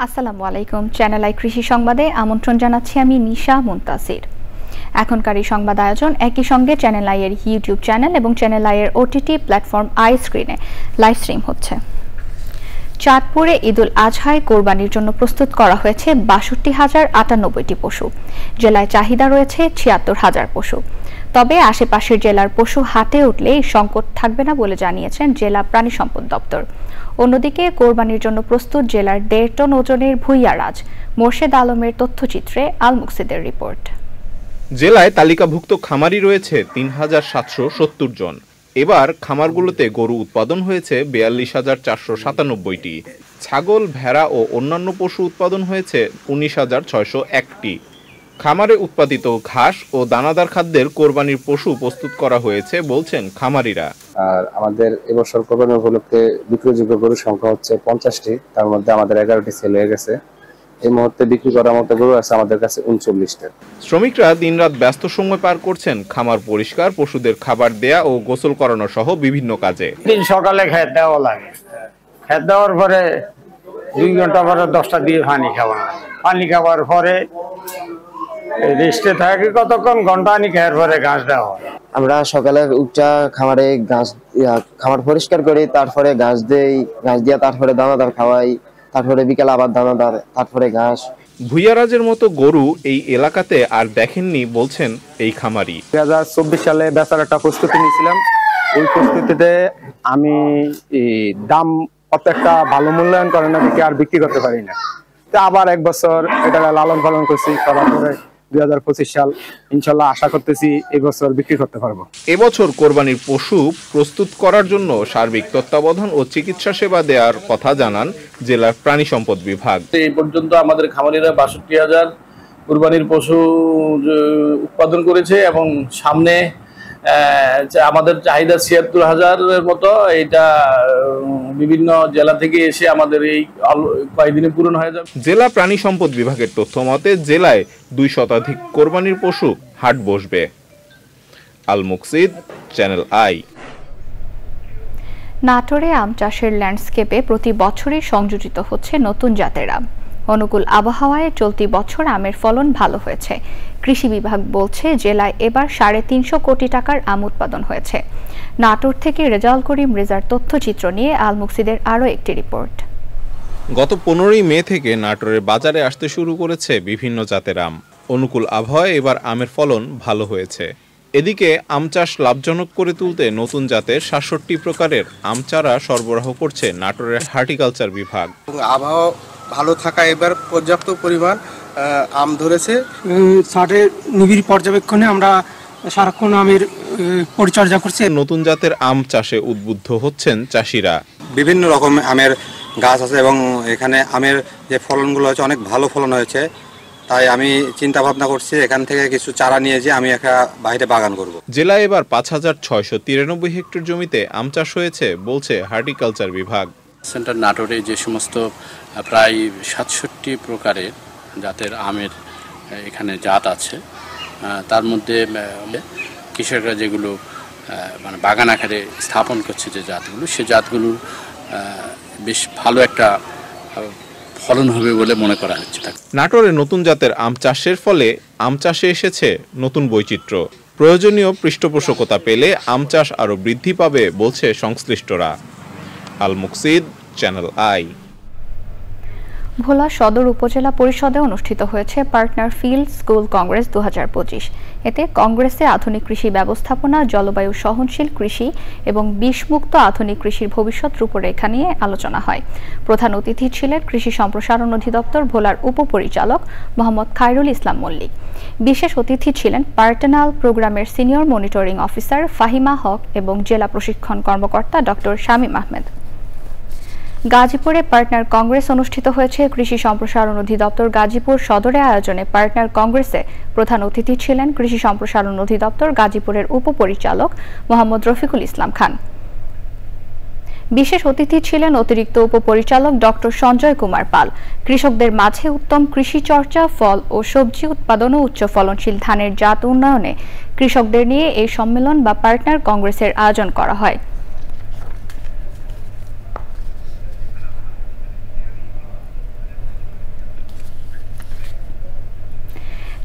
আসসালামু আলাইকুম। Channel I কৃষি সংবাদে আমন্ত্রণ জানাচ্ছি আমি নিশা মুনতাসির। এখনকার এই সংবাদ আয়োজন একই সঙ্গে চ্যানেল আই এর ইউটিউব চ্যানেল এবং চ্যানেল আই এর ওটিটি প্ল্যাটফর্ম আই স্ক্রিনে লাইভ স্ট্রিম হচ্ছে। চাঁদপুরে ঈদুল আজহায় কোরবানির জন্য প্রস্তুত করা হয়েছে ৬২,০৯৮টি পশু। জেলায় চাহিদা রয়েছে ৭৬,০০০ পশু। তবে আশেপাশের জেলার পশু হাটে উঠলে সংকট থাকবে না বলে জানিয়েছেন জেলা প্রাণী সম্পদ দপ্তর। অন্যদিকে কোরবানির জন্য প্রস্তুত জেলার ১.৫ টন ওজনের ভুইয়ারাজ। মোর্শেদ আলমের তথ্যচিত্রে আল মুকসিদের রিপোর্ট। জেলায় তালিকাভুক্ত খামারি রয়েছে ৩,৭৭০ জন। এবার খামারগুলোতে গরু উৎপাদন হয়েছে ৪২,৪৯৭টি, ছাগল, ভেড়া ও অন্যান্য পশু উৎপাদন হয়েছে ১৯,৬০১টি। খামারে উৎপাদিত ঘাস ও দানাদার খাদ্যের কোরবানির পশু প্রস্তুত করা হয়েছে বলছেন খামারিরা। আর আমাদের এবছর কোরবানি উপলক্ষে বিক্রয়যোগ্য গরুর সংখ্যা হচ্ছে 50টি, তার মধ্যে আমাদের 11টি সেল হয়ে গেছে। এই মুহূর্তে বিক্রি করার মতো গরু আছে আমাদের কাছে 39টা। শ্রমিকরা দিনরাত ব্যস্ত সময় পার করছেন খামার পরিষ্কার, পশুদের খাবার দেয়া ও গোসল করানো সহ বিভিন্ন কাজে। দিন সকালে খেত দেওয়া লাগে, খেত দেওয়ার পরে 2 ঘন্টা পরে 10টা দিয়ে পানি খাওয়া, পানি খাওয়ার পরে রেস্টে থাকে কতক্ষণ, ঘন্টা আনি খাওয়ার পরে ঘাস দেওয়া। আমরা সকালে উঠা খামারে খামার পরিষ্কার করি, তারপরে ঘাস দেই, ঘাস দিয়া তারপরে দানাদার খাওয়াই, তারপরে বিকেল আবার দানাদার, তারপরে ঘাস। ভুইয়ারাজের মতো গরু এই এলাকাতে আর দেখেননি বলছেন এই খামারি। 2024 সালে বেচার একটা প্রস্তুতি নিয়েছিলাম। ওই প্রস্তুতিতে আমি দাম অত একটা ভালো মূল্যায়ন করে না দেখে আর বিক্রি করতে পারি না। তো আবার 1 বছর এটা লালন পালন করছি, করার পরে 2025 সাল ইনশাল্লাহ আশা করতেছি এবছর বিক্রি করতে পারবো। এবছর কোরবানির পশু প্রস্তুত করার জন্য সার্বিক তত্ত্বাবধান ও চিকিৎসা সেবা দেওয়ার কথা জানান জেলার প্রাণী সম্পদ বিভাগ। এই পর্যন্ত আমাদের খামারিরা ৬২,০০০ কোরবানির পশু উৎপাদন করেছে এবং সামনে আমাদের চাহিদা ৭৬,০০০-এর মতো। এটা বিভিন্ন জেলা থেকে এসে আমাদের এই কয়েকদিনে পূরণ হয়ে যাবে। জেলা প্রাণী সম্পদ বিভাগের তথ্য মতে জেলায় ২ শতাধিক কোরবানির পশু হাট বসবে। আল মুকসিদ, চ্যানেল আই। নাটোরে আম চাষের ল্যান্ডস্কেপে প্রতি বছরই সংযোজিত হচ্ছে নতুন জাতের আম। অনুকূল আবহাওয়ায় চলতি বছর আমের ফলন ভালো হয়েছে। কৃষি বিভাগ বলছে জেলায় এবার ৩৫০ কোটি টাকার আম উৎপাদন হয়েছে। নাটোর থেকে রেজাউল করিম রেজার তথ্যচিত্র নিয়ে আল মুকসিদের আরও একটি রিপোর্ট। গত 15ই মে থেকে নাটোরের বাজারে আসতে শুরু করেছে বিভিন্ন জাতের আম। অনুকূল আবহাওয়ায় এবার আমের ফলন ভালো হয়েছে। এদিকে আম চাষ লাভজনক করে তুলতে নতুন জাতের ৬৭ প্রকারের আম চারা সরবরাহ করছে নাটোরের হর্টিকালচার বিভাগ। আবহাওয়া ভালো থাকা এবার পর্যাপ্ত পরিমাণ আম ধরেছে। ছাদের নিবিড় পর্যবেক্ষণে আমরা সারাক্ষণ আমের পরিচর্যা করছি। নতুন জাতের আম চাষে উদ্বুদ্ধ হচ্ছেন চাষিরা। বিভিন্ন রকম আমের গাছ আছে এবং এখানে আমের যে ফলনগুলো হয়েছে অনেক ভালো ফলন হয়েছে। তাই আমি চিন্তা ভাবনা করছি এখান থেকে কিছু চারা নিয়ে যে আমি একটা বাইরে বাগান করব। জেলায় এবার ৫,৬৯৩ হেক্টর জমিতে আম চাষ হয়েছে বলছে হর্টিকালচার বিভাগ। সেন্টার নাটোরে যে সমস্ত প্রায় ৬৭ প্রকারের জাতের আমের এখানে জাত আছে, তার মধ্যে কৃষকরা যেগুলো মানে বাগান আকারে স্থাপন করছে যে জাতগুলো, সে জাতগুলো বেশ ভালো একটা ফলন হবে বলে মনে করা হচ্ছে। নাটোরে নতুন জাতের আম চাষের ফলে আম চাষে এসেছে নতুন বৈচিত্র্য। প্রয়োজনীয় পৃষ্ঠপোষকতা পেলে আম চাষ আরও বৃদ্ধি পাবে বলছে সংশ্লিষ্টরা। আল মুকসিদ, চ্যানেল আই। ভোলা সদর উপজেলা পরিষদে অনুষ্ঠিত হয়েছে পার্টনার ফিল্ড স্কুল কংগ্রেস ২০২৫। এতে কংগ্রেসে আধুনিক কৃষি ব্যবস্থাপনা, জলবায়ু সহনশীল কৃষি এবং বিষমুক্ত আধুনিক কৃষির ভবিষ্যৎ রূপরেখা নিয়ে আলোচনা হয়। প্রধান অতিথি ছিলেন কৃষি সম্প্রসারণ অধিদপ্তর ভোলার উপপরিচালক মোহাম্মদ খায়রুল ইসলাম মল্লিক। বিশেষ অতিথি ছিলেন পার্টনাল প্রোগ্রামের সিনিয়র মনিটরিং অফিসার ফাহিমা হক এবং জেলা প্রশিক্ষণ কর্মকর্তা ডক্টর শামীম আহমেদ। গাজীপুরে পার্টনার কংগ্রেস অনুষ্ঠিত হয়েছে। কৃষি সম্প্রসারণ অধিদপ্তর গাজীপুর সদরে আয়োজনে পার্টনার কংগ্রেসে প্রধান অতিথি ছিলেন কৃষি সম্প্রসারণ অধিদপ্তর গাজীপুরের উপপরিচালক মোহাম্মদ রফিকুল ইসলাম খান। বিশেষ অতিথি ছিলেন অতিরিক্ত উপপরিচালক ডক্টর সঞ্জয় কুমার পাল। কৃষকদের মাঝে উত্তম কৃষি চর্চা, ফল ও সবজি উৎপাদন ও উচ্চ ফলনশীল ধানের জাত উন্নয়নে কৃষকদের নিয়ে এই সম্মেলন বা পার্টনার কংগ্রেসের আয়োজন করা হয়।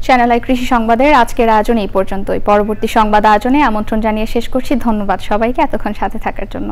চ্যানেল আই কৃষি সংবাদের আজকের আয়োজন এই পর্যন্তই। পরবর্তী সংবাদ আয়োজনে আমন্ত্রণ জানিয়ে শেষ করছি। ধন্যবাদ সবাইকে এতক্ষণ সাথে থাকার জন্য।